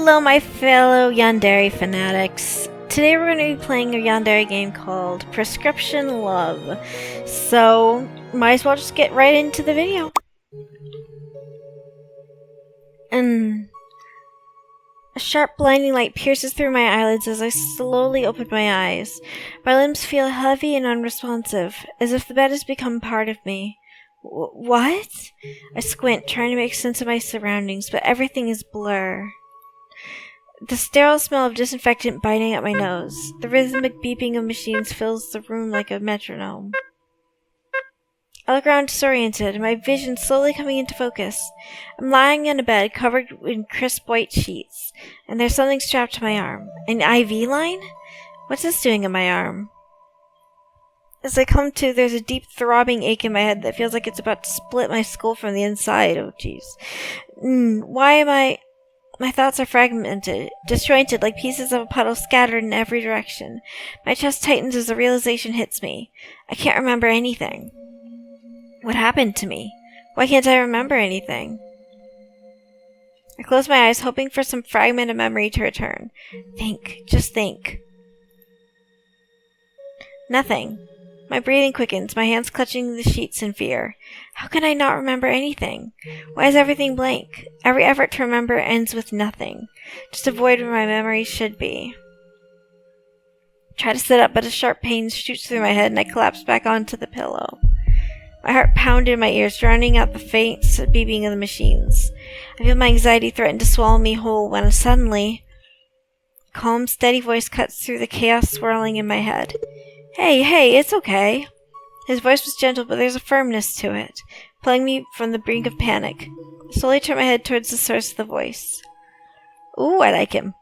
Hello, my fellow Yandere fanatics. Today we're going to be playing a Yandere game called Prescription Love. So, might as well just get right into the video. And a sharp blinding light pierces through my eyelids as I slowly open my eyes. My limbs feel heavy and unresponsive, as if the bed has become part of me. What? I squint, trying to make sense of my surroundings, but everything is blur. The sterile smell of disinfectant biting at my nose. The rhythmic beeping of machines fills the room like a metronome. I look around disoriented, my vision slowly coming into focus. I'm lying in a bed covered in crisp white sheets, and there's something strapped to my arm. An IV line? What's this doing in my arm? As I come to, there's a deep throbbing ache in my head that feels like it's about to split my skull from the inside. Oh, jeez. Why am I... My thoughts are fragmented, disjointed like pieces of a puddle scattered in every direction. My chest tightens as the realization hits me. I can't remember anything. What happened to me? Why can't I remember anything? I close my eyes, hoping for some fragment of memory to return. Think. Just think. Nothing. My breathing quickens, my hands clutching the sheets in fear. How can I not remember anything? Why is everything blank? Every effort to remember ends with nothing. Just a void where my memories should be. I try to sit up, but a sharp pain shoots through my head and I collapse back onto the pillow. My heart pounded in my ears, drowning out the faint beeping of the machines. I feel my anxiety threaten to swallow me whole when suddenly, a calm, steady voice cuts through the chaos swirling in my head. Hey, it's okay. His voice was gentle, but there's a firmness to it, pulling me from the brink of panic. I slowly turn my head towards the source of the voice. Ooh, I like him.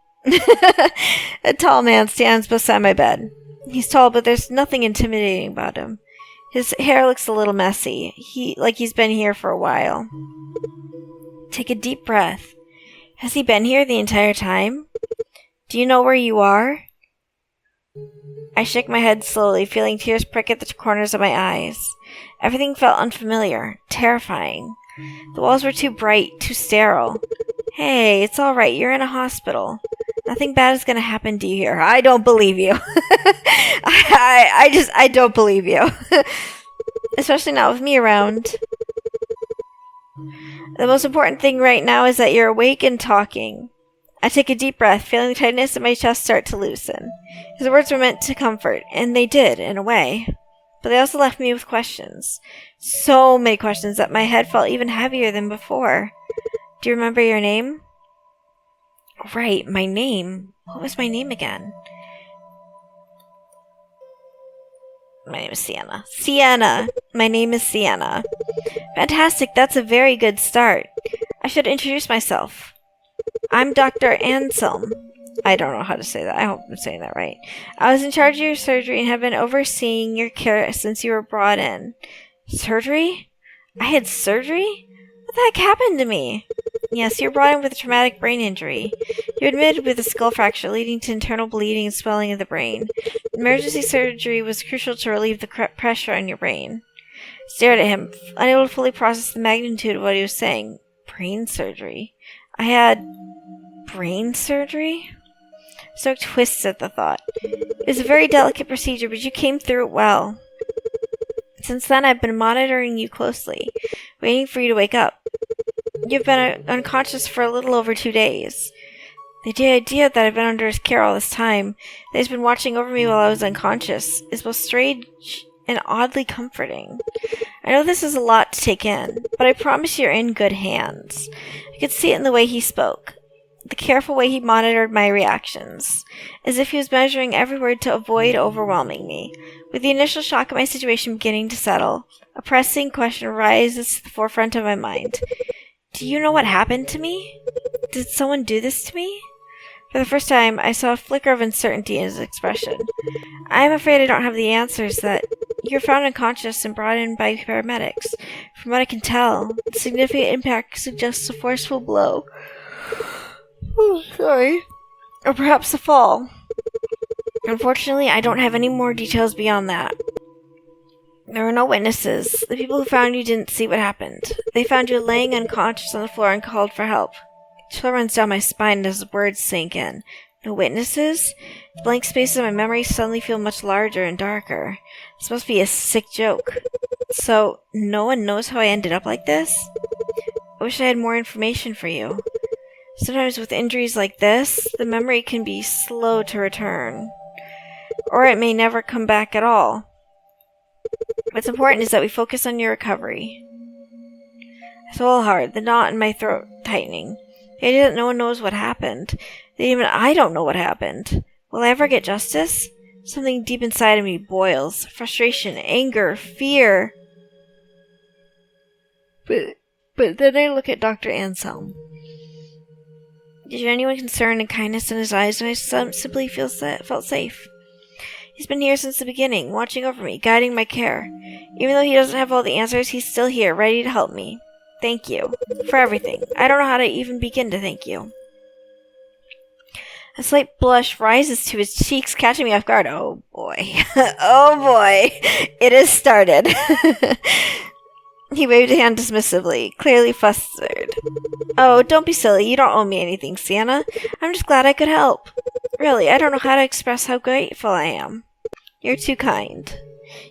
A tall man stands beside my bed. He's tall, but there's nothing intimidating about him. His hair looks a little messy, like he's been here for a while. Take a deep breath. Has he been here the entire time? Do you know where you are? I shake my head slowly, feeling tears prick at the corners of my eyes. Everything felt unfamiliar, terrifying. The walls were too bright, too sterile. Hey, it's all right. You're in a hospital. Nothing bad is going to happen to you here. I don't believe you. I don't believe you. Especially not with me around. The most important thing right now is that you're awake and talking. I take a deep breath, feeling the tightness in my chest start to loosen. His words were meant to comfort, and they did, in a way. But they also left me with questions. So many questions that my head felt even heavier than before. Do you remember your name? Right, my name. What was my name again? My name is Sienna. Sienna! My name is Sienna. Fantastic, that's a very good start. I should introduce myself. I'm Dr. Anselm. I don't know how to say that. I hope I'm saying that right. I was in charge of your surgery and have been overseeing your care since you were brought in. Surgery? I had surgery? What the heck happened to me? Yes, you were brought in with a traumatic brain injury. You were admitted with a skull fracture leading to internal bleeding and swelling of the brain. Emergency surgery was crucial to relieve the pressure on your brain. I stared at him, unable to fully process the magnitude of what he was saying. Brain surgery? I had brain surgery? Stomach twists at the thought. It was a very delicate procedure, but you came through it well. Since then, I've been monitoring you closely, waiting for you to wake up. You've been unconscious for a little over 2 days. The idea that I've been under his care all this time, that he's been watching over me while I was unconscious, is both strange and oddly comforting. I know this is a lot to take in, but I promise you're in good hands. I could see it in the way he spoke, the careful way he monitored my reactions, as if he was measuring every word to avoid overwhelming me. With the initial shock of my situation beginning to settle, a pressing question rises to the forefront of my mind. Do you know what happened to me? Did someone do this to me? For the first time, I saw a flicker of uncertainty in his expression. I am afraid I don't have the answers. That you're found unconscious and brought in by paramedics. From what I can tell, the significant impact suggests a forceful blow. Oh, sorry. Or perhaps a fall. Unfortunately, I don't have any more details beyond that. There were no witnesses. The people who found you didn't see what happened. They found you laying unconscious on the floor and called for help. Chill runs down my spine as the words sink in. No witnesses? The blank spaces in my memory suddenly feel much larger and darker. This must be a sick joke. So, no one knows how I ended up like this? I wish I had more information for you. Sometimes with injuries like this, the memory can be slow to return. Or it may never come back at all. What's important is that we focus on your recovery. I swallow hard, the knot in my throat tightening. The idea that no one knows what happened. That even I don't know what happened. Will I ever get justice? Something deep inside of me boils. Frustration, anger, fear. But then I look at Dr. Anselm. There's genuine concern and kindness in his eyes, and I simply felt safe. He's been here since the beginning, watching over me, guiding my care. Even though he doesn't have all the answers, he's still here, ready to help me. Thank you. For everything. I don't know how to even begin to thank you. A slight blush rises to his cheeks, catching me off guard. Oh boy. Oh boy. It has started. He waved a hand dismissively, clearly flustered. Oh, don't be silly. You don't owe me anything, Sienna. I'm just glad I could help. Really, I don't know how to express how grateful I am. You're too kind.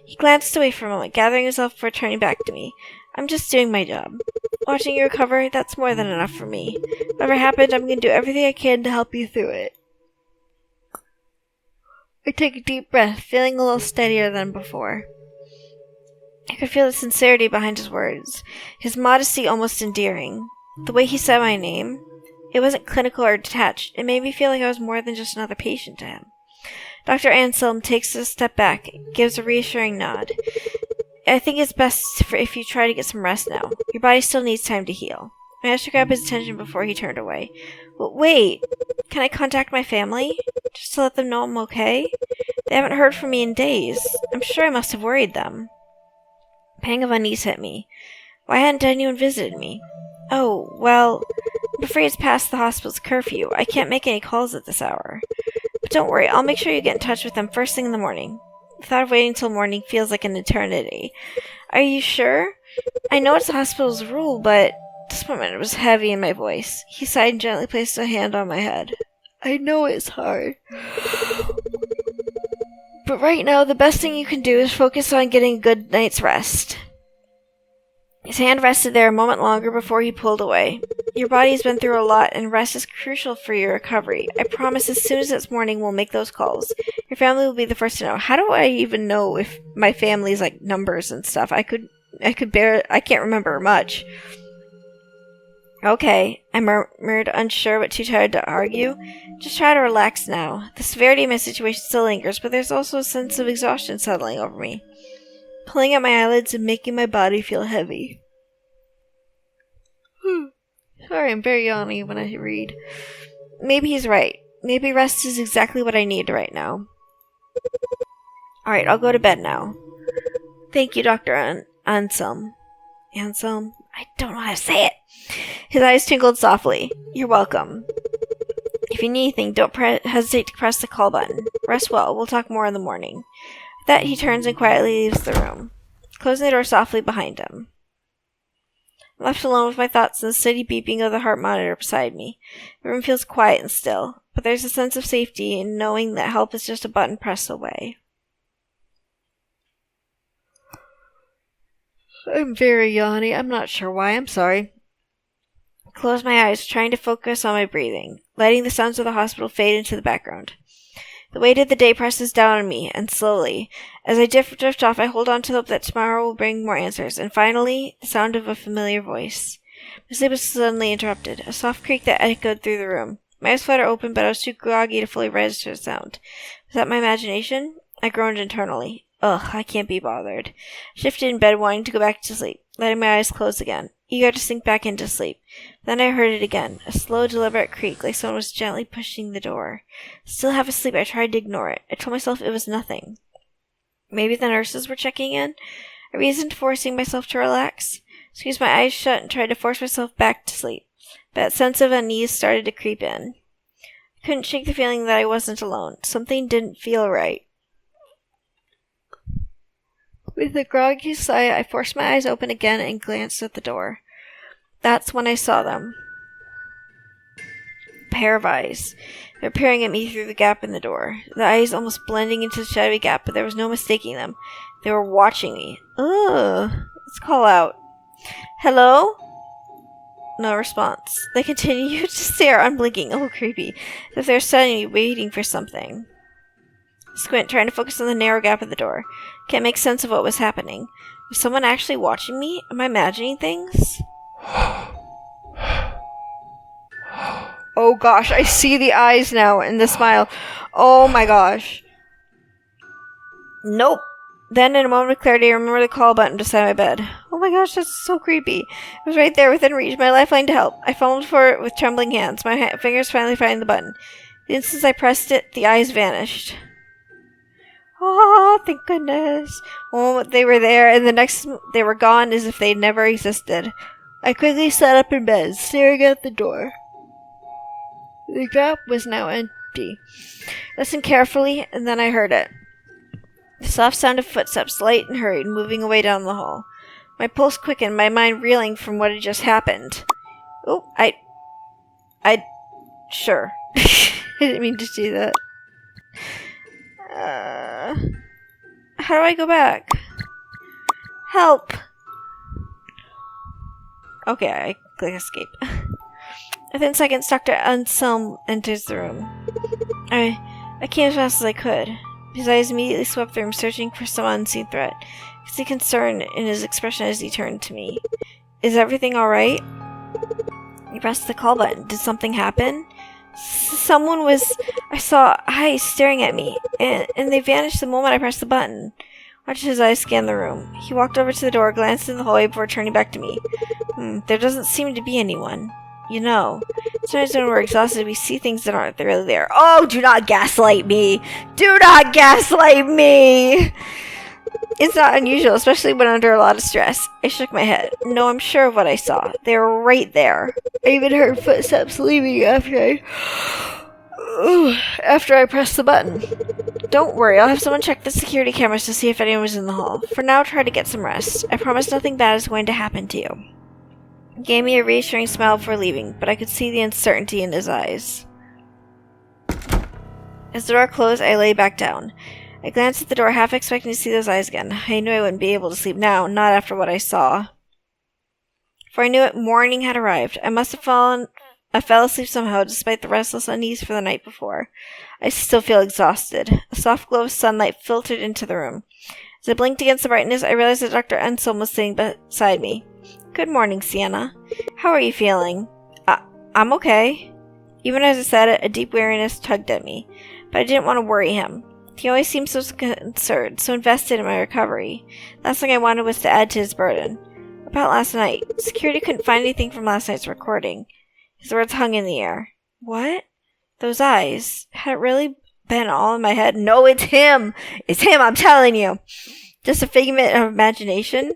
He glanced away for a moment, gathering himself before turning back to me. I'm just doing my job. Watching you recover, that's more than enough for me. Whatever happened, I'm going to do everything I can to help you through it. I take a deep breath, feeling a little steadier than before. I could feel the sincerity behind his words, his modesty almost endearing. The way he said my name, it wasn't clinical or detached. It made me feel like I was more than just another patient to him. Dr. Anselm takes a step back, gives a reassuring nod. I think it's best if you try to get some rest now. Your body still needs time to heal. I managed to grab his attention before he turned away. Well, wait, can I contact my family? Just to let them know I'm okay? They haven't heard from me in days. I'm sure I must have worried them. A pang of unease hit me. Why hadn't anyone visited me? Oh, well, I'm afraid it's past the hospital's curfew. I can't make any calls at this hour. But don't worry, I'll make sure you get in touch with them first thing in the morning. The thought of waiting till morning feels like an eternity. Are you sure? I know it's the hospital's rule, but... Disappointment was heavy in my voice. He sighed and gently placed a hand on my head. I know it's hard. But right now, the best thing you can do is focus on getting a good night's rest. His hand rested there a moment longer before he pulled away. Your body's been through a lot, and rest is crucial for your recovery. I promise as soon as it's morning, we'll make those calls. Your family will be the first to know. How do I even know if my family's like numbers and stuff? I can't remember much. Okay, I murmured, unsure but too tired to argue. Just try to relax now. The severity of my situation still lingers, but there's also a sense of exhaustion settling over me, pulling at my eyelids and making my body feel heavy. Sorry, I'm very yawny when I read. Maybe he's right. Maybe rest is exactly what I need right now. Alright, I'll go to bed now. Thank you, Dr. Anselm. Anselm? I don't know how to say it. His eyes twinkled softly. You're welcome. If you need anything, don't hesitate to press the call button. Rest well. We'll talk more in the morning. With that, he turns and quietly leaves the room, closing the door softly behind him. I'm left alone with my thoughts and the steady beeping of the heart monitor beside me. The room feels quiet and still, but there's a sense of safety in knowing that help is just a button pressed away. I'm very yawny. I'm not sure why. I'm sorry. I close my eyes, trying to focus on my breathing, letting the sounds of the hospital fade into the background. The weight of the day presses down on me, and slowly, as I drift off, I hold on to the hope that tomorrow will bring more answers, and finally, the sound of a familiar voice. My sleep was suddenly interrupted, a soft creak that echoed through the room. My eyes fluttered open, but I was too groggy to fully register the sound. Was that my imagination? I groaned internally. Ugh, I can't be bothered. I shifted in bed, wanting to go back to sleep, letting my eyes close again, eager to sink back into sleep. Then I heard it again, a slow, deliberate creak, like someone was gently pushing the door. Still half asleep, I tried to ignore it. I told myself it was nothing. Maybe the nurses were checking in? I reasoned, forcing myself to relax. Squeezed my eyes shut and tried to force myself back to sleep. But that sense of unease started to creep in. I couldn't shake the feeling that I wasn't alone. Something didn't feel right. With a groggy sigh, I forced my eyes open again and glanced at the door. That's when I saw them. pair of eyes. They were peering at me through the gap in the door. The eyes almost blending into the shadowy gap, but there was no mistaking them. They were watching me. Ugh. Let's call out. Hello? No response. They continued to stare, unblinking. Oh, creepy. As if they were studying me, waiting for something. Squint, trying to focus on the narrow gap of the door. Can't make sense of what was happening. Was someone actually watching me? Am I imagining things? Oh gosh, I see the eyes now and the smile. Oh my gosh. Nope. Then, in a moment of clarity, I remember the call button beside my bed. Oh my gosh, that's so creepy. It was right there within reach, my lifeline to help. I fumbled for it with trembling hands, my fingers finally finding the button. The instant I pressed it, the eyes vanished. Oh, thank goodness. One moment they were there, and the next they were gone as if they never existed. I quickly sat up in bed, staring at the door. The gap was now empty. I listened carefully, and then I heard it. The soft sound of footsteps, light and hurried, moving away down the hall. My pulse quickened, my mind reeling from what had just happened. Oh, sure. I didn't mean to do that. How do I go back? Help! Okay, I click escape. Within seconds, Dr. Anselm enters the room. I came as fast as I could. His eyes immediately swept the room, searching for some unseen threat. I could see concern in his expression as he turned to me. Is everything alright? He pressed the call button. Did something happen? I saw eyes staring at me, and they vanished the moment I pressed the button. Watched his eyes scan the room. He walked over to the door, glanced in the hallway before turning back to me. There doesn't seem to be anyone. You know, sometimes when we're exhausted, we see things that aren't really there. Oh, do not gaslight me! Do not gaslight me! It's not unusual, especially when under a lot of stress. I shook my head. No, I'm sure of what I saw. They were right there. I even heard footsteps leaving after I pressed the button. Don't worry, I'll have someone check the security cameras to see if anyone was in the hall. For now, try to get some rest. I promise nothing bad is going to happen to you. He gave me a reassuring smile before leaving, but I could see the uncertainty in his eyes. As the door closed, I lay back down. I glanced at the door, half expecting to see those eyes again. I knew I wouldn't be able to sleep now, not after what I saw. For I knew it, morning had arrived. I fell asleep somehow, despite the restless unease for the night before. I still feel exhausted. A soft glow of sunlight filtered into the room. As I blinked against the brightness, I realized that Dr. Anselm was sitting beside me. Good morning, Sienna. How are you feeling? I'm okay. Even as I said it, a deep weariness tugged at me. But I didn't want to worry him. He always seemed so concerned, so invested in my recovery. Last thing I wanted was to add to his burden. About last night. Security couldn't find anything from last night's recording. His words hung in the air. What? Those eyes. Had it really been all in my head? No, it's him! It's him, I'm telling you! Just a figment of imagination?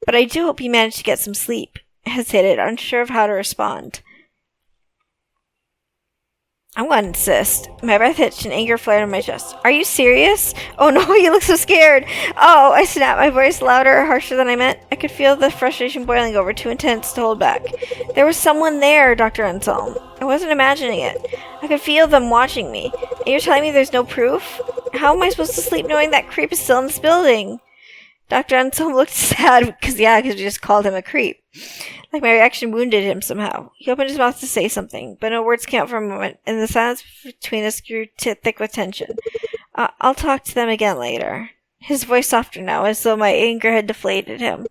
But I do hope you managed to get some sleep. I hesitated, unsure of how to respond. I'm going to insist. My breath hitched and anger flared in my chest. Are you serious? Oh no, you look so scared. Oh, I snapped, my voice louder, harsher than I meant. I could feel the frustration boiling over, too intense to hold back. There was someone there, Dr. Anselm. I wasn't imagining it. I could feel them watching me. And you're telling me there's no proof? How am I supposed to sleep knowing that creep is still in this building? Dr. Anselm looked sad because we just called him a creep. Like my reaction wounded him somehow. He opened his mouth to say something, but no words came out for a moment, and the silence between us grew thick with tension. I'll talk to them again later. His voice softer now, as though my anger had deflated him.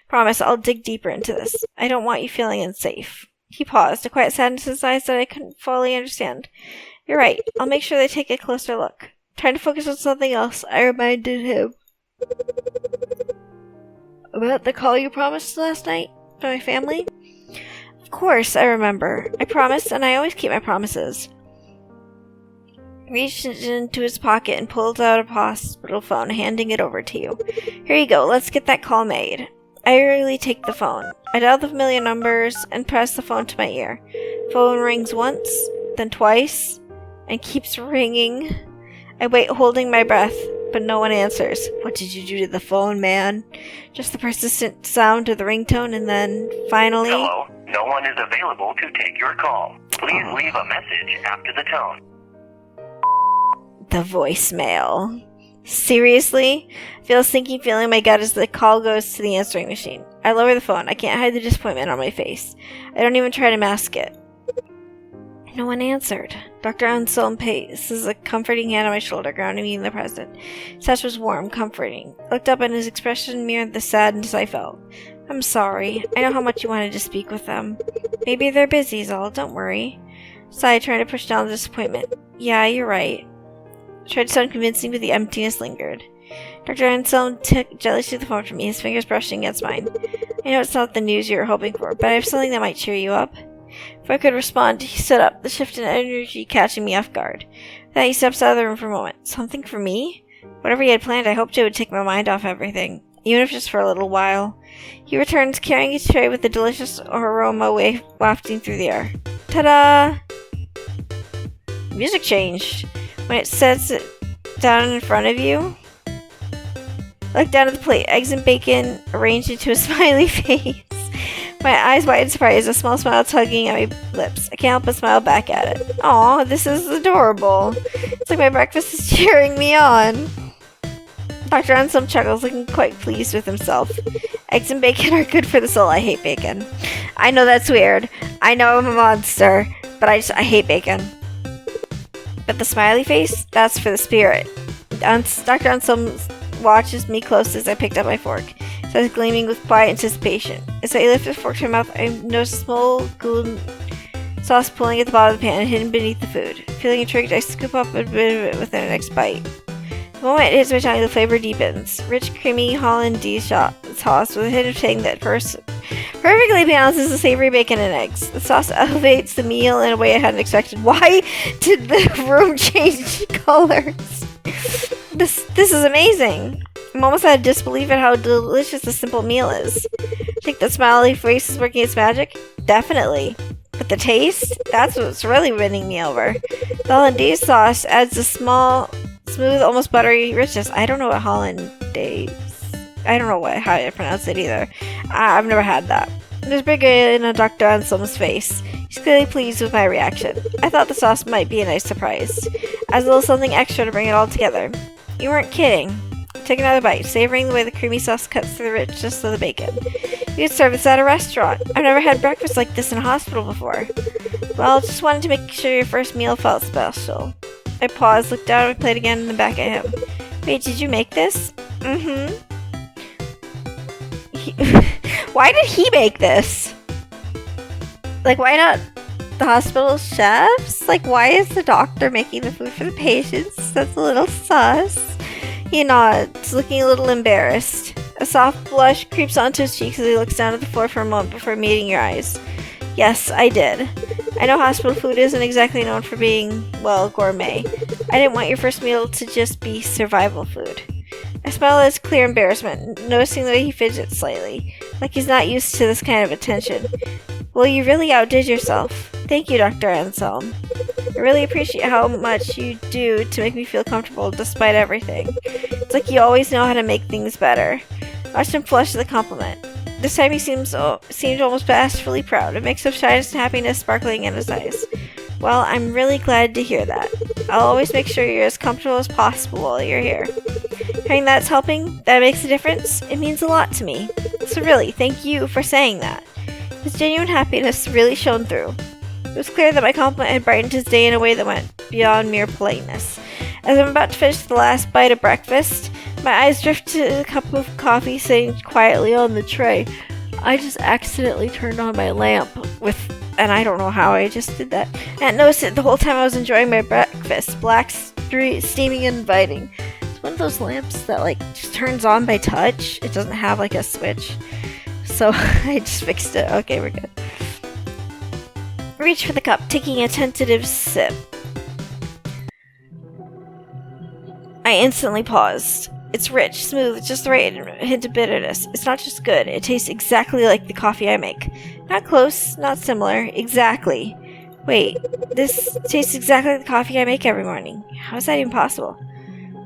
Promise, I'll dig deeper into this. I don't want you feeling unsafe. He paused, a quiet sadness in his eyes that I couldn't fully understand. You're right. I'll make sure they take a closer look. Trying to focus on something else, I reminded him. About the call you promised last night? To my family? Of course, I remember. I promised, and I always keep my promises. He reached into his pocket and pulled out a hospital phone, handing it over to you. Here you go, let's get that call made. I eagerly take the phone. I dial the familiar numbers and press the phone to my ear. Phone rings once, then twice, and keeps ringing. I wait, holding my breath, but no one answers. What did you do to the phone, man? Just the persistent sound of the ringtone, and then, finally... Hello, no one is available to take your call. Please leave a message after the tone. The voicemail. Seriously? I feel a sinking feeling in my gut as the call goes to the answering machine. I lower the phone. I can't hide the disappointment on my face. I don't even try to mask it. No one answered. Dr. Anselm places a comforting hand on my shoulder, grounding me in the present. His touch was warm, comforting. I looked up and his expression mirrored the sadness I felt. I'm sorry. I know how much you wanted to speak with them. Maybe they're busy is all. Don't worry. Sighed, trying to push down the disappointment. Yeah, you're right. I tried to sound convincing, but the emptiness lingered. Dr. Anselm gently took the phone from me, his fingers brushing against mine. I know it's not the news you were hoping for, but I have something that might cheer you up. Before I could respond, he stood up, the shift in energy catching me off guard. Then he steps out of the room for a moment. Something for me? Whatever he had planned, I hoped it would take my mind off everything, even if just for a little while. He returns, carrying a tray with a delicious aroma wafting through the air. Ta-da! The music changed. When it sets it down in front of you, I look down at the plate, eggs and bacon arranged into a smiley face. My eyes wide in surprise, a small smile tugging at my lips. I can't help but smile back at it. Aw, this is adorable. It's like my breakfast is cheering me on. Dr. Anselm chuckles, looking quite pleased with himself. Eggs and bacon are good for the soul. I hate bacon. I know that's weird. I know I'm a monster, but I hate bacon. But the smiley face? That's for the spirit. Dr. Anselm watches me closely as I picked up my fork. His eyes gleaming with quiet anticipation. As I lifted the fork to my mouth, I noticed a small golden sauce pulling at the bottom of the pan and hidden beneath the food. Feeling intrigued, I scoop up a bit of it with the next bite. The moment it hits my tongue, the flavor deepens. Rich, creamy Hollandaise sauce with a hint of tang that perfectly balances the savory bacon and eggs. The sauce elevates the meal in a way I hadn't expected. Why did the room change colors? This is amazing. I'm almost out of disbelief at how delicious a simple meal is. Think that smiley face is working its magic? Definitely. But the taste? That's what's really winning me over. The Hollandaise sauce adds a small, smooth, almost buttery richness. I don't know what Hollandaise... I don't know how to pronounce it either. I've never had that. There's big in Dr. Anselm's face. He's clearly pleased with my reaction. I thought the sauce might be a nice surprise. As a little something extra to bring it all together. You weren't kidding. Take another bite, savoring the way the creamy sauce cuts through the richness of the bacon. You could serve this at a restaurant. I've never had breakfast like this in a hospital before. Well, just wanted to make sure your first meal felt special. I paused, looked down at my plate again, and then back at him. Wait, did you make this? Mm-hmm. Why did he make this? Like, why not the hospital chefs? Like, why is the doctor making the food for the patients? That's a little sus. He nods, looking a little embarrassed. A soft blush creeps onto his cheeks as he looks down at the floor for a moment before meeting your eyes. Yes, I did. I know hospital food isn't exactly known for being, well, gourmet. I didn't want your first meal to just be survival food. I smile at his clear embarrassment, noticing the way he fidgets slightly, like he's not used to this kind of attention. Well, you really outdid yourself. Thank you, Dr. Anselm. I really appreciate how much you do to make me feel comfortable despite everything. It's like you always know how to make things better. I watched him flush at the compliment. This time he seemed almost bashfully proud, a mix of shyness and happiness sparkling in his eyes. Well, I'm really glad to hear that. I'll always make sure you're as comfortable as possible while you're here. Hearing that's helping, that makes a difference, it means a lot to me. So really, thank you for saying that. His genuine happiness really shone through. It was clear that my compliment had brightened his day in a way that went beyond mere politeness. As I'm about to finish the last bite of breakfast, my eyes drift to the cup of coffee sitting quietly on the tray. I just accidentally turned on my lamp and I don't know how I just did that. I hadn't noticed it the whole time I was enjoying my breakfast. Black, steaming, and inviting. It's one of those lamps that just turns on by touch. It doesn't have a switch. So I just fixed it. Okay, we're good. Reach for the cup, taking a tentative sip. I instantly paused. It's rich, smooth, just the right hint of bitterness. It's not just good, it tastes exactly like the coffee I make. Not close, not similar, exactly. Wait, this tastes exactly like the coffee I make every morning. How is that even possible?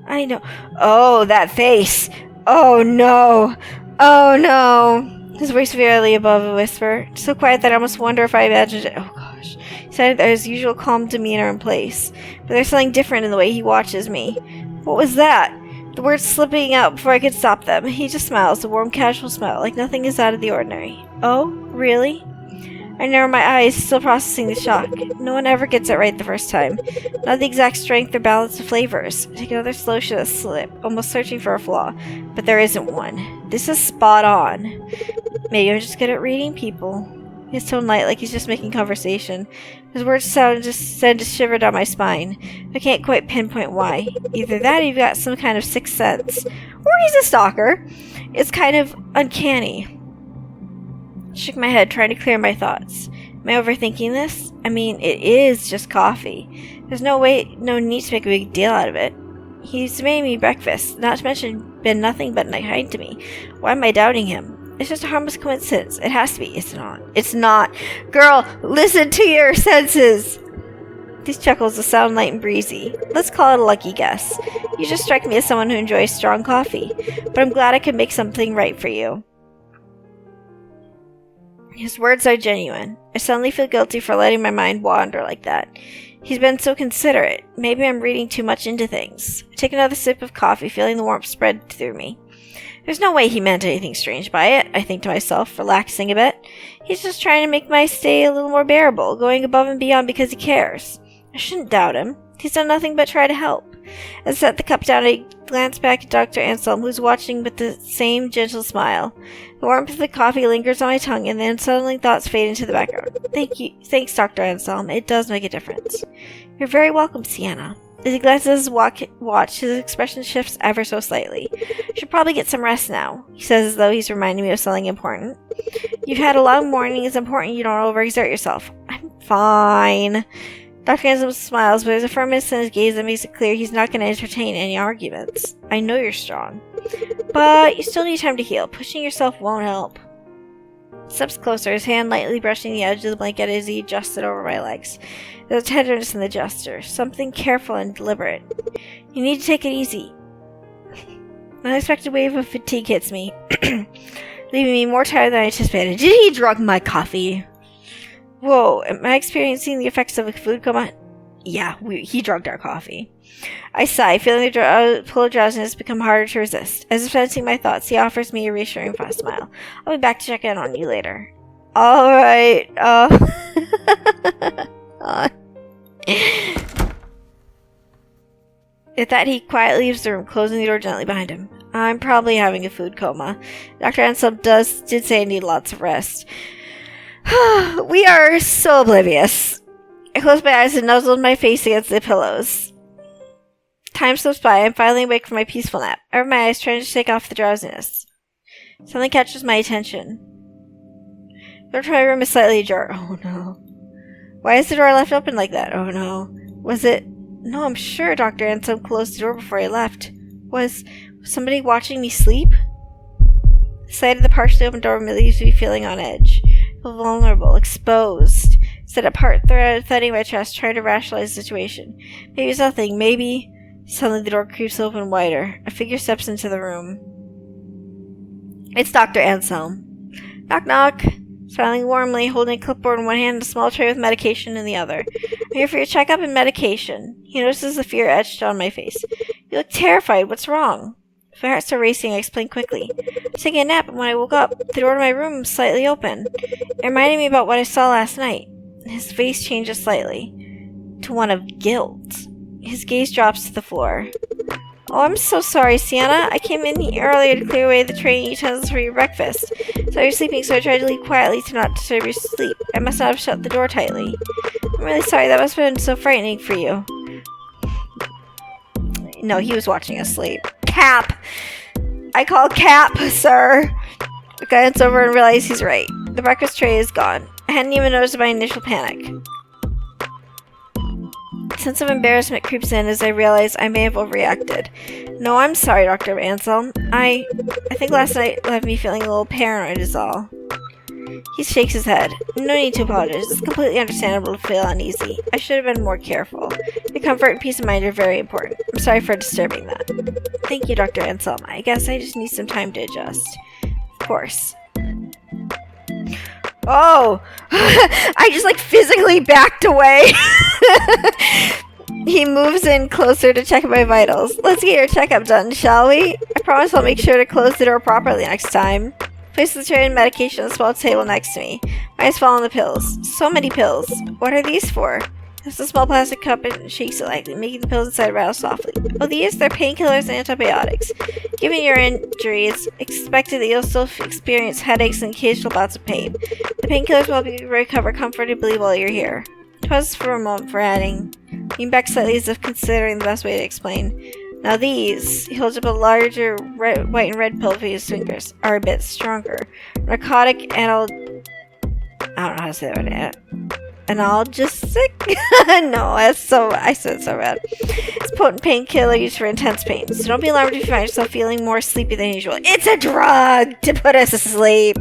I know. Oh, that face! Oh no! Oh no! His voice barely above a whisper, so quiet that I almost wonder if I imagined it. Oh god. gosh. He said that his usual calm demeanor in place, but there's something different in the way he watches me. What was that? The words slipping out before I could stop them. He just smiles, a warm, casual smile, like nothing is out of the ordinary. Oh, really? I narrow my eyes, still processing the shock. No one ever gets it right the first time. Not the exact strength or balance of flavors. I take another slow slip, almost searching for a flaw, but there isn't one. This is spot on. Maybe I'm just good at reading people. His tone light, like he's just making conversation. His words send a shiver down my spine. I can't quite pinpoint why. Either that or you've got some kind of sixth sense. Or he's a stalker. It's kind of uncanny. I shook my head, trying to clear my thoughts. Am I overthinking this? I mean, it is just coffee. There's no need to make a big deal out of it. He's made me breakfast, not to mention been nothing but kind to me. Why am I doubting him? It's just a harmless coincidence. It has to be. It's not. It's not. Girl, listen to your senses. These chuckles will sound light and breezy. Let's call it a lucky guess. You just strike me as someone who enjoys strong coffee, but I'm glad I could make something right for you. His words are genuine. I suddenly feel guilty for letting my mind wander like that. He's been so considerate. Maybe I'm reading too much into things. I take another sip of coffee, feeling the warmth spread through me. There's no way he meant anything strange by it, I think to myself, relaxing a bit. He's just trying to make my stay a little more bearable, going above and beyond because he cares. I shouldn't doubt him. He's done nothing but try to help. As I set the cup down, I glance back at Dr. Anselm, who's watching with the same gentle smile. The warmth of the coffee lingers on my tongue, and then suddenly thoughts fade into the background. Thanks, Dr. Anselm. It does make a difference. You're very welcome, Sienna. As he glances at his watch, his expression shifts ever so slightly. Should probably get some rest now, he says as though he's reminding me of something important. You've had a long morning. It's important you don't overexert yourself. I'm fine. Dr. Anselm smiles, but there's a firmness in his gaze that makes it clear he's not going to entertain any arguments. I know you're strong. But you still need time to heal. Pushing yourself won't help. Steps closer, his hand lightly brushing the edge of the blanket as he adjusted over my legs. There's a tenderness in the gesture, something careful and deliberate. You need to take it easy. An unexpected wave of fatigue hits me, leaving me more tired than I anticipated. Did he drug my coffee? Whoa, am I experiencing the effects of a food coma? Yeah, he drugged our coffee. I sigh, feeling the pull of drowsiness become harder to resist. As if sensing my thoughts, he offers me a reassuring fast smile. I'll be back to check in on you later. Alright, At that, he quietly leaves the room, closing the door gently behind him. I'm probably having a food coma. Dr. Anselm did say I need lots of rest. We are so oblivious. I closed my eyes and nuzzled my face against the pillows. Time slips by. I'm finally awake from my peaceful nap. I rub my eyes, trying to shake off the drowsiness. Something catches my attention. The door to my room is slightly ajar. Oh no. Why is the door left open like that? Oh no. Was it... No, I'm sure Dr. Anselm closed the door before he left. Was somebody watching me sleep? The sight of the partially open door leaves me feeling on edge. I feel vulnerable, exposed. Set apart, thudding my chest, trying to rationalize the situation. Maybe it's nothing. Maybe... Suddenly the door creeps open wider. A figure steps into the room. It's Dr. Anselm. Knock knock. Smiling warmly, holding a clipboard in one hand and a small tray with medication in the other. I'm here for your checkup and medication. He notices the fear etched on my face. You look terrified. What's wrong? If my heart started racing, I explained quickly. I was taking a nap, and when I woke up, the door to my room was slightly open. It reminded me about what I saw last night. His face changes slightly to one of guilt. His gaze drops to the floor. Oh, I'm so sorry, Sienna. I came in here earlier to clear away the tray and utensils for your breakfast. So you're sleeping, so I tried to leave quietly to not disturb your sleep. I must not have shut the door tightly. I'm really sorry. That must have been so frightening for you. No, he was watching us sleep. Cap! I call Cap, sir. I glance over and realize he's right. The breakfast tray is gone. I hadn't even noticed my initial panic. A sense of embarrassment creeps in as I realize I may have overreacted. No, I'm sorry, Dr. Anselm. I think last night left me feeling a little paranoid is all. He shakes his head. No need to apologize. It's completely understandable to feel uneasy. I should have been more careful. Your comfort and peace of mind are very important. I'm sorry for disturbing that. Thank you, Dr. Anselm. I guess I just need some time to adjust. Of course. Oh! I just, physically backed away. He moves in closer to check my vitals. Let's get your checkup done, shall we? I promise I'll make sure to close the door properly next time. Place the tray and medication on the small table next to me. My eyes fall on the pills. So many pills. What are these for? There's a small plastic cup and shakes it lightly, making the pills inside rattle softly. Oh, they're painkillers and antibiotics. Given your injury, it's expected that you'll still experience headaches and occasional bouts of pain. The painkillers will help you recover comfortably while you're here. Pause for a moment for adding. Lean back slightly as if considering the best way to explain. Now these, he holds up a larger white and red pill with his fingers, are a bit stronger. Narcotic I don't know how to say that. Analgesic? No, I said so bad. It's a potent painkiller used for intense pain, so don't be alarmed if you find yourself feeling more sleepy than usual. It's a drug to put us asleep!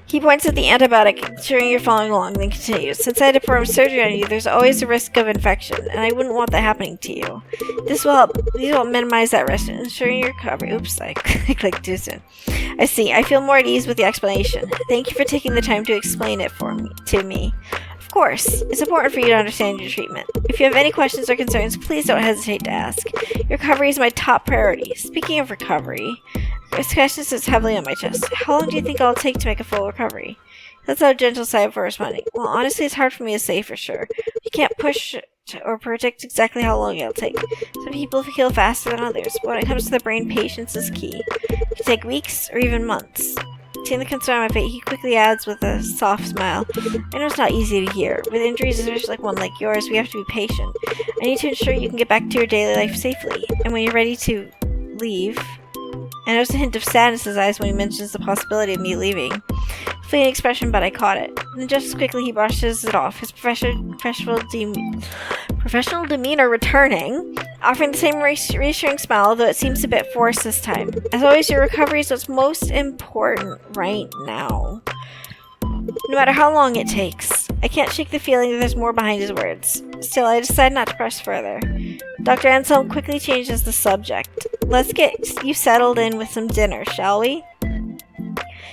He points at the antibiotic, ensuring you're following along, then continues. Since I had to perform surgery on you, there's always a risk of infection, and I wouldn't want that happening to you. These will minimize that risk, ensuring your recovery. Oops, I clicked too soon. I see. I feel more at ease with the explanation. Thank you for taking the time to explain it to me. Of course. It's important for you to understand your treatment. If you have any questions or concerns, please don't hesitate to ask. Your recovery is my top priority. Speaking of recovery, this question sits heavily on my chest. How long do you think it'll take to make a full recovery? That's a gentle sigh before responding. Well, honestly, it's hard for me to say for sure. You can't push or predict exactly how long it'll take. Some people heal faster than others, but when it comes to the brain, patience is key. It can take weeks or even months. Seeing the concern on my face, he quickly adds with a soft smile. I know it's not easy to hear. With injuries, especially like one like yours, we have to be patient. I need to ensure you can get back to your daily life safely. And when you're ready to leave... I noticed a hint of sadness in his eyes when he mentions the possibility of me leaving. Fleeting expression, but I caught it. And just as quickly he brushes it off, his professional demeanor returning, offering the same reassuring smile, though it seems a bit forced this time. As always, your recovery is what's most important right now. No matter how long it takes. I can't shake the feeling that there's more behind his words. Still, I decide not to press further. Dr. Anselm quickly changes the subject. Let's get you settled in with some dinner, shall we?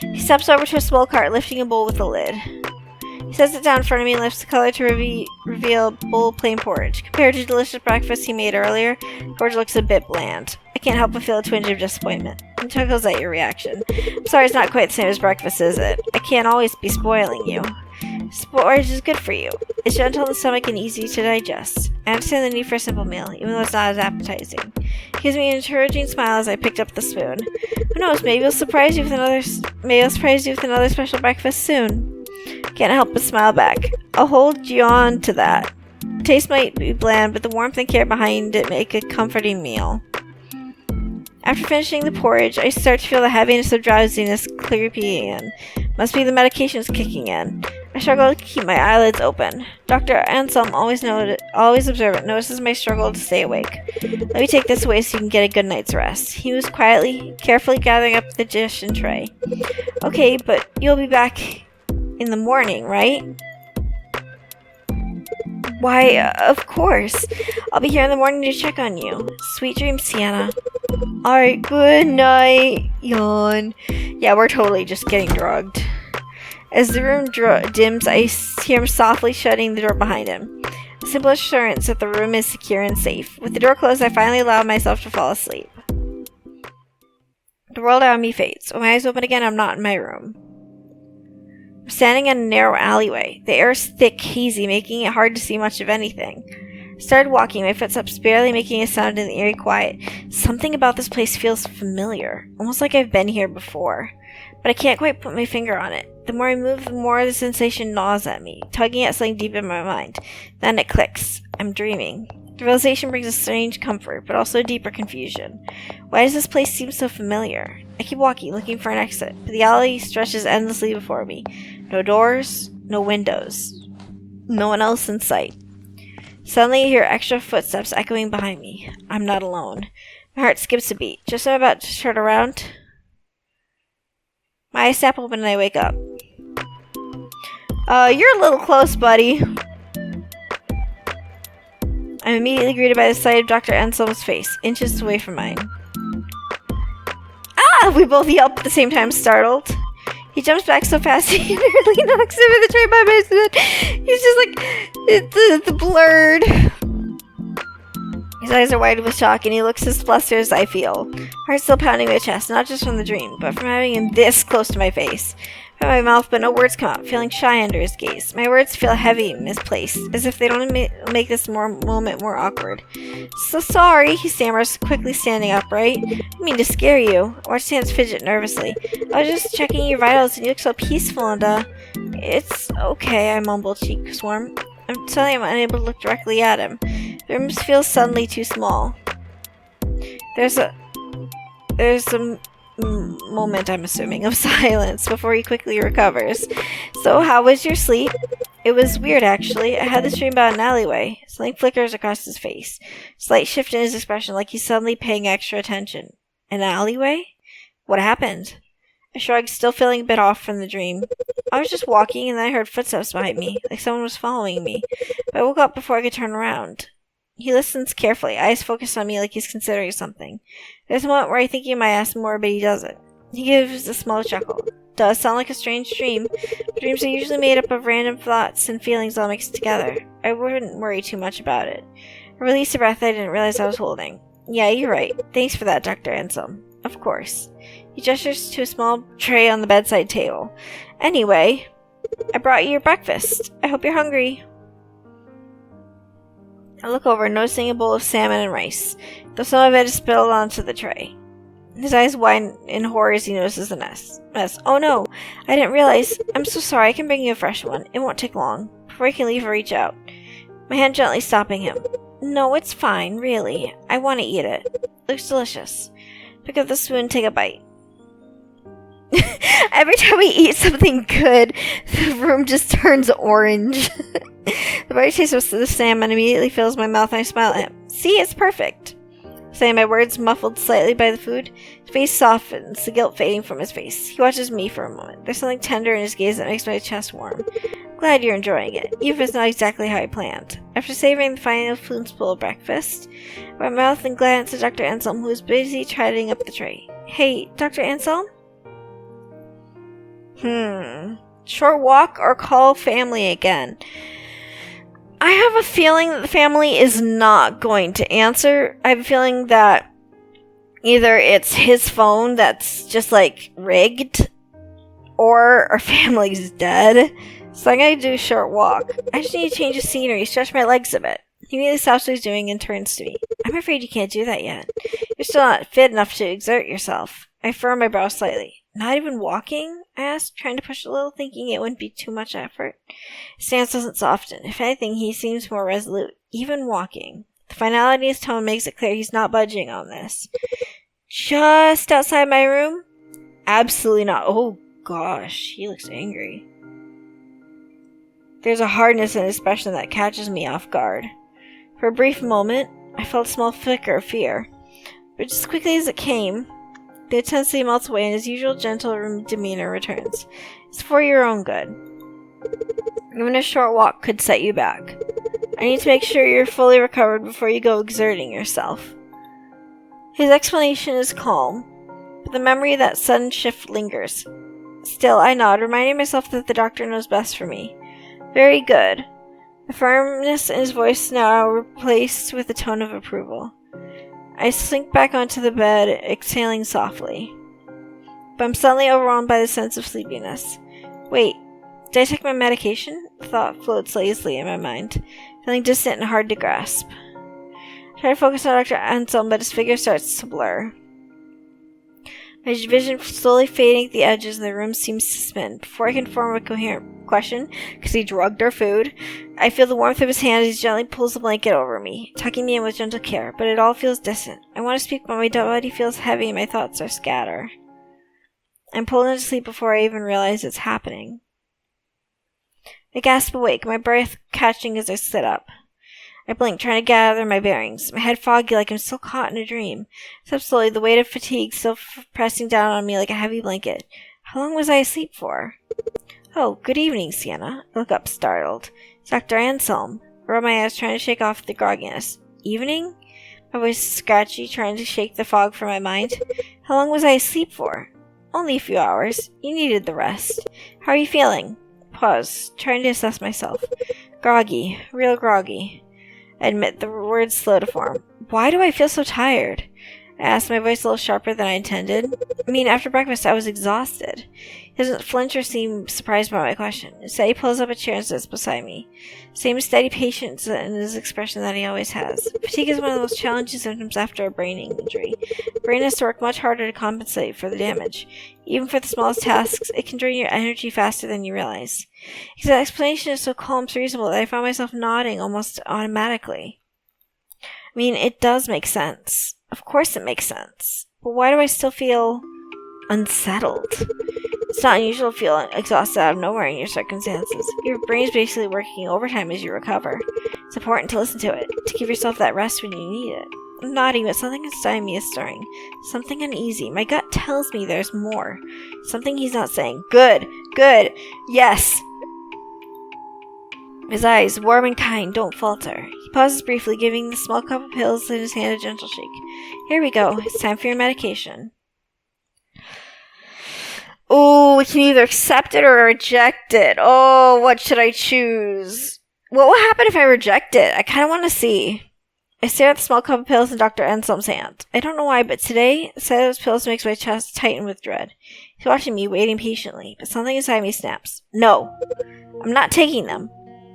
He steps over to a small cart, lifting a bowl with a lid. He sets it down in front of me and lifts the color to reveal a bowl of plain porridge. Compared to the delicious breakfast he made earlier, the porridge looks a bit bland. I can't help but feel a twinge of disappointment. He chuckles at your reaction. I'm sorry it's not quite the same as breakfast, is it? I can't always be spoiling you. Porridge is good for you. It's gentle on the stomach and easy to digest. I understand the need for a simple meal, even though it's not as appetizing. He gives me an encouraging smile as I picked up the spoon. Who knows, maybe I'll surprise you with another special breakfast soon. Can't help but smile back. I'll hold you on to that. The taste might be bland, but the warmth and care behind it make a comforting meal. After finishing the porridge, I start to feel the heaviness of drowsiness creeping in. Must be the medications kicking in. I struggle to keep my eyelids open. Dr. Anselm, always observant, notices my struggle to stay awake. Let me take this away so you can get a good night's rest. He moves quietly, carefully gathering up the dish and tray. Okay, but you'll be back in the morning, right? Why, of course. I'll be here in the morning to check on you. Sweet dreams, Sienna. Alright, good night, yawn. Yeah, we're totally just getting drugged. As the room dims, I hear him softly shutting the door behind him. A simple assurance that the room is secure and safe. With the door closed, I finally allow myself to fall asleep. The world around me fades. When my eyes open again, I'm not in my room. I'm standing in a narrow alleyway. The air is thick, hazy, making it hard to see much of anything. I started walking, my footsteps barely making a sound in the eerie quiet. Something about this place feels familiar, almost like I've been here before. But I can't quite put my finger on it. The more I move, the more the sensation gnaws at me, tugging at something deep in my mind. Then it clicks. I'm dreaming. The realization brings a strange comfort, but also a deeper confusion. Why does this place seem so familiar? I keep walking, looking for an exit, but the alley stretches endlessly before me. No doors, no windows. No one else in sight. Suddenly I hear extra footsteps echoing behind me. I'm not alone. My heart skips a beat. Just as I'm about to turn around, my eyes snap open and I wake up. You're a little close, buddy. I'm immediately greeted by the sight of Dr. Anselm's face, inches away from mine. Ah! We both yelp at the same time, startled. He jumps back so fast he nearly knocks over the tray by accident. He's just like, it's blurred. His eyes are wide with shock, and he looks as flustered as I feel. Heart still pounding my chest, not just from the dream, but from having him this close to my face. From my mouth, but no words come out, feeling shy under his gaze. My words feel heavy and misplaced, as if they don't make this moment more awkward. So sorry, he stammers, quickly standing upright. I didn't mean to scare you. I watched his hands fidget nervously. I was just checking your vitals, and you look so peaceful, and, It's okay, I mumble, cheeks warm. Suddenly I'm unable to look directly at him. The room feels suddenly too small. There's a moment, I'm assuming, of silence before he quickly recovers. So, how was your sleep? It was weird, actually. I had this dream about an alleyway. Something flickers across his face. Slight shift in his expression, like he's suddenly paying extra attention. An alleyway? What happened? I shrugged, still feeling a bit off from the dream. I was just walking, and then I heard footsteps behind me, like someone was following me. But I woke up before I could turn around. He listens carefully, eyes focused on me like he's considering something. There's a moment where I think he might ask more, but he doesn't. He gives a small chuckle. Does sound like a strange dream, but dreams are usually made up of random thoughts and feelings all mixed together. I wouldn't worry too much about it. I released a breath I didn't realize I was holding. Yeah, you're right. Thanks for that, Dr. Anselm. Of course. He gestures to a small tray on the bedside table. Anyway, I brought you your breakfast. I hope you're hungry. I look over, noticing a bowl of salmon and rice, though some of it is spilled onto the tray. His eyes widen in horror as he notices the mess. Oh no, I didn't realize. I'm so sorry, I can bring you a fresh one. It won't take long. Before I can leave, I reach out. My hand gently stopping him. No, it's fine, really. I want to eat it. Looks delicious. Pick up the spoon and take a bite. Every time we eat something good, the room just turns orange. The bright taste of the salmon immediately fills my mouth and I smile at him. See, it's perfect. Saying my words muffled slightly by the food, his face softens, the guilt fading from his face. He watches me for a moment. There's something tender in his gaze that makes my chest warm. Glad you're enjoying it, even if it's not exactly how I planned. After savoring the final spoonful of breakfast, my mouth and glanced at Dr. Anselm, who was busy tidying up the tray. Hey, Dr. Anselm? Short walk or call family again? I have a feeling that the family is not going to answer. I have a feeling that either it's his phone that's just like rigged, or our family's dead. So I'm gonna do a short walk. I just need to change the scenery, stretch my legs a bit. He immediately stops what he's doing and turns to me. I'm afraid you can't do that yet. You're still not fit enough to exert yourself. I furrow my brow slightly. Not even walking? I asked, trying to push a little, thinking it wouldn't be too much effort. His stance doesn't soften. If anything, he seems more resolute, even walking. The finality in his tone makes it clear he's not budging on this. Just outside my room? Absolutely not. Oh gosh, he looks angry. There's a hardness in his expression that catches me off guard. For a brief moment, I felt a small flicker of fear. But just as quickly as it came, the intensity melts away and his usual gentle demeanor returns. It's for your own good. Even a short walk could set you back. I need to make sure you're fully recovered before you go exerting yourself. His explanation is calm, but the memory of that sudden shift lingers. Still, I nod, reminding myself that the doctor knows best for me. Very good. The firmness in his voice now replaced with a tone of approval. I slink back onto the bed, exhaling softly. But I'm suddenly overwhelmed by the sense of sleepiness. Wait, did I take my medication? The thought floats lazily in my mind, feeling distant and hard to grasp. I try to focus on Dr. Anselm, but his figure starts to blur. My vision slowly fading at the edges and the room seems to spin. Before I can form a coherent question, because he drugged our food, I feel the warmth of his hand as he gently pulls the blanket over me, tucking me in with gentle care, but it all feels distant. I want to speak, but my body feels heavy and my thoughts are scattered. I'm pulled into sleep before I even realize it's happening. I gasp awake, my breath catching as I sit up. I blink, trying to gather my bearings, my head foggy like I'm still caught in a dream. Except slowly, the weight of fatigue still pressing down on me like a heavy blanket. How long was I asleep for? Oh, good evening, Sienna. I look up, startled. It's Dr. Anselm. I rub my eyes, trying to shake off the grogginess. Evening? My voice is scratchy, trying to shake the fog from my mind. How long was I asleep for? Only a few hours. You needed the rest. How are you feeling? Pause, trying to assess myself. Groggy. Real groggy. I admit the words slow to form. Why do I feel so tired? I asked, my voice a little sharper than I intended. I mean, after breakfast, I was exhausted. He doesn't flinch or seem surprised by my question. Instead, he pulls up a chair and sits beside me. Same steady patience in his expression that he always has. Fatigue is one of the most challenging symptoms after a brain injury. The brain has to work much harder to compensate for the damage. Even for the smallest tasks, it can drain your energy faster than you realize. His explanation is so calm, so reasonable, that I found myself nodding almost automatically. I mean, it does make sense. Of course it makes sense. But why do I still feel unsettled? It's not unusual to feel exhausted out of nowhere in your circumstances. Your brain's basically working overtime as you recover. It's important to listen to it, to give yourself that rest when you need it. I'm nodding, but something inside me is stirring. Something uneasy. My gut tells me there's more. Something he's not saying. Good. Good. Yes. His eyes, warm and kind, don't falter. He pauses briefly, giving the small cup of pills in his hand a gentle shake. Here we go. It's time for your medication. Oh, we can either accept it or reject it. Oh, what should I choose? What will happen if I reject it? I kind of want to see. I stare at the small cup of pills in Dr. Anselm's hand. I don't know why, but today, the sight of those pills makes my chest tighten with dread. He's watching me, waiting patiently, but something inside me snaps. No. I'm not taking them.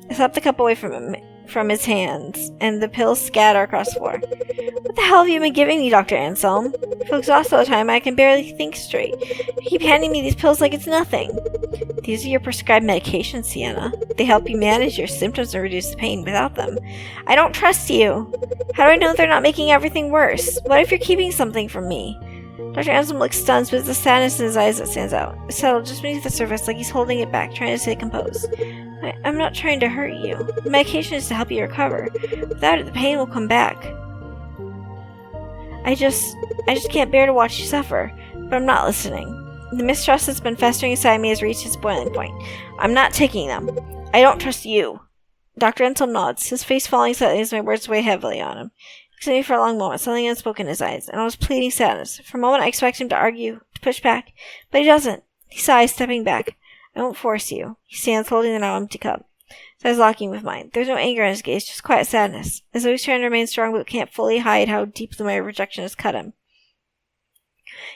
I slap the cup away from his hands, and the pills scatter across the floor. What the hell have you been giving me, Dr. Anselm? I feel exhausted all the time. I can barely think straight. You keep handing me these pills like it's nothing. These are your prescribed medications, Sienna. They help you manage your symptoms and reduce the pain. Without them, I don't trust you. How do I know they're not making everything worse? What if you're keeping something from me? Dr. Anselm looks stunned, but it's the sadness in his eyes that stands out. It's settled just beneath the surface, like he's holding it back, trying to stay composed. I'm not trying to hurt you. The medication is to help you recover. Without it, the pain will come back. I just can't bear to watch you suffer. But I'm not listening. The mistrust that's been festering inside me has reached its boiling point. I'm not taking them. I don't trust you. Dr. Anselm nods, his face falling slightly as my words weigh heavily on him. He looks at me for a long moment, something unspoken in his eyes, and almost pleading sadness. For a moment I expect him to argue, to push back, but he doesn't. He sighs, stepping back. I won't force you. He stands holding the now empty cup. His eyes locking with mine. There's no anger in his gaze, just quiet sadness. As though he's trying to remain strong but can't fully hide how deeply my rejection has cut him.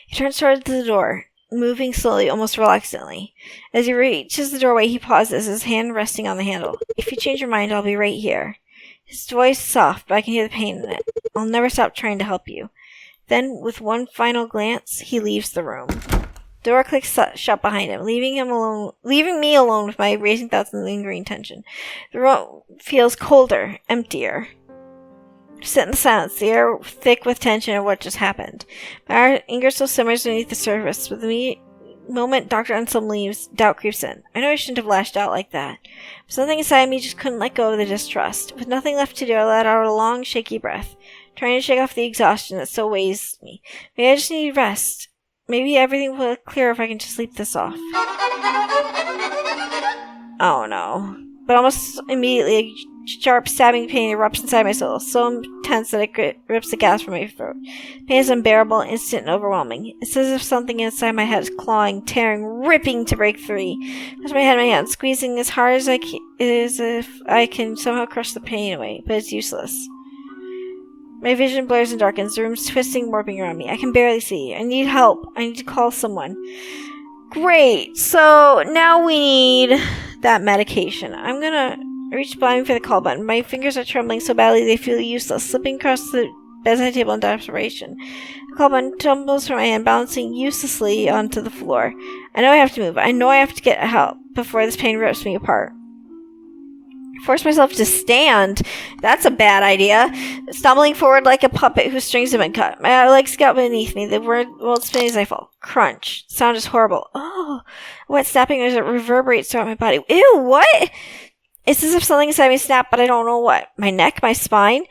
He turns towards the door, moving slowly, almost reluctantly. As he reaches the doorway, he pauses, his hand resting on the handle. If you change your mind, I'll be right here. His voice is soft, but I can hear the pain in it. I'll never stop trying to help you. Then, with one final glance, he leaves the room. The door clicks shut behind him, leaving me alone with my racing thoughts and lingering tension. The room feels colder, emptier. I sit in the silence, the air thick with tension of what just happened. My anger still simmers beneath the surface. With the moment Dr. Anselm leaves, doubt creeps in. I know I shouldn't have lashed out like that. But something inside me just couldn't let go of the distrust. With nothing left to do, I let out a long, shaky breath, trying to shake off the exhaustion that still weighs me. Maybe I just need rest. Maybe everything will clear if I can just sleep this off. Oh no. But almost immediately, a sharp stabbing pain erupts inside my soul, so intense that it rips the gas from my throat. Pain is unbearable, instant, and overwhelming. It's as if something inside my head is clawing, tearing, ripping to break free. I push my head in my hand, squeezing as hard as as if I can somehow crush the pain away, but it's useless. My vision blurs and darkens, the room's twisting, warping around me. I can barely see. I need help. I need to call someone. Great. So now we need that medication. I'm gonna reach blindly for the call button. My fingers are trembling so badly they feel useless, slipping across the bedside table in desperation. The call button tumbles from my hand, bouncing uselessly onto the floor. I know I have to move. I know I have to get help before this pain rips me apart. Force myself to stand. That's a bad idea. Stumbling forward like a puppet whose strings have been cut. My legs got beneath me. The world spinning as I fall. Crunch. Sound is horrible. Oh, wet snapping as it reverberates throughout my body. Ew, what? It's as if something inside me snapped, but I don't know what. My neck, my spine.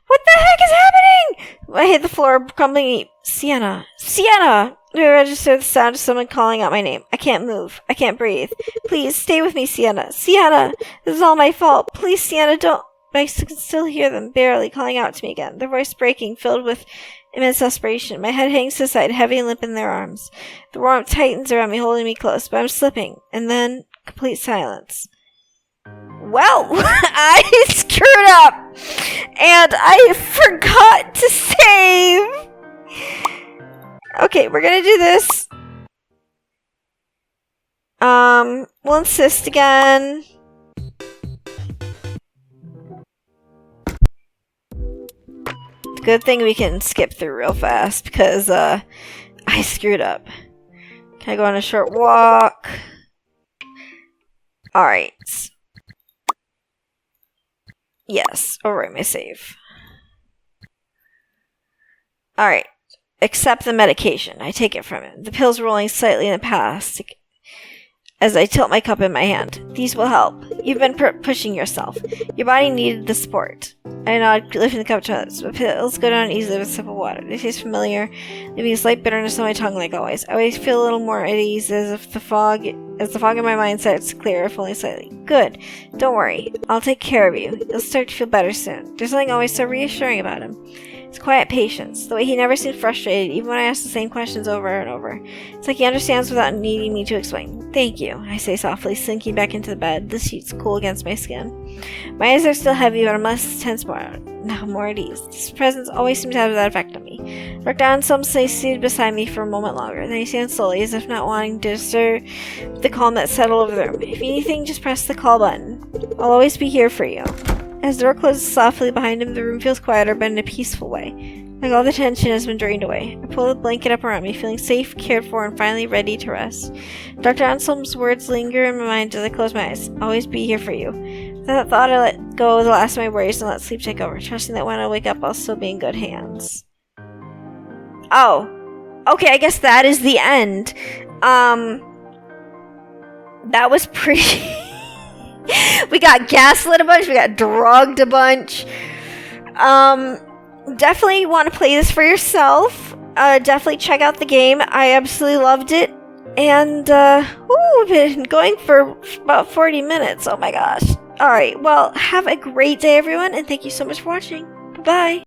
What the heck is happening? I hit the floor, crumbling. Sienna. Sienna! I register the sound of someone calling out my name. I can't move. I can't breathe. Please, stay with me, Sienna. Sienna! This is all my fault. Please, Sienna, don't... I can still hear them, barely, calling out to me again. Their voice breaking, filled with immense desperation. My head hangs to the side, heavy and limp in their arms. The warmth tightens around me, holding me close, but I'm slipping. And then, complete silence. Well, I screwed up! And I forgot to save! Okay, we're gonna do this. We'll insist again. Good thing we can skip through real fast because I screwed up. Can I go on a short walk? Alright. Yes, overwrite my save. Alright. Accept the medication. I take it from him. The pills rolling slightly in the past as I tilt my cup in my hand. These will help. You've been pushing yourself. Your body needed the support. I nod, lifting the cup to others. The pills go down easily with a sip of water. They taste familiar, leaving a slight bitterness on my tongue like always. I always feel a little more at ease as the fog in my mind starts to clear, if only slightly. Good. Don't worry. I'll take care of you. You'll start to feel better soon. There's something always so reassuring about him. His quiet patience, the way he never seemed frustrated, even when I asked the same questions over and over. It's like he understands without needing me to explain. Thank you, I say softly, sinking back into the bed, the sheets cool against my skin. My eyes are still heavy, but I'm less tense now, more at ease. His presence always seems to have that effect on me. Dr. Anselm stays seated beside me for a moment longer, then he stands slowly, as if not wanting to disturb the calm that settled over the room. If anything, just press the call button. I'll always be here for you. As the door closes softly behind him, the room feels quieter, but in a peaceful way. Like all the tension has been drained away. I pull the blanket up around me, feeling safe, cared for, and finally ready to rest. Dr. Anselm's words linger in my mind as I close my eyes. Always be here for you. With that thought, I let go of the last of my worries and let sleep take over, trusting that when I wake up, I'll still be in good hands. Oh. Okay, I guess that is the end. That was pretty... We got gaslit a bunch, we got drugged a bunch. Definitely want to play this for yourself. Definitely check out the game. I absolutely loved it. And, we've been going for about 40 minutes. Oh my gosh. Alright, well, have a great day, everyone, and thank you so much for watching. Bye-bye.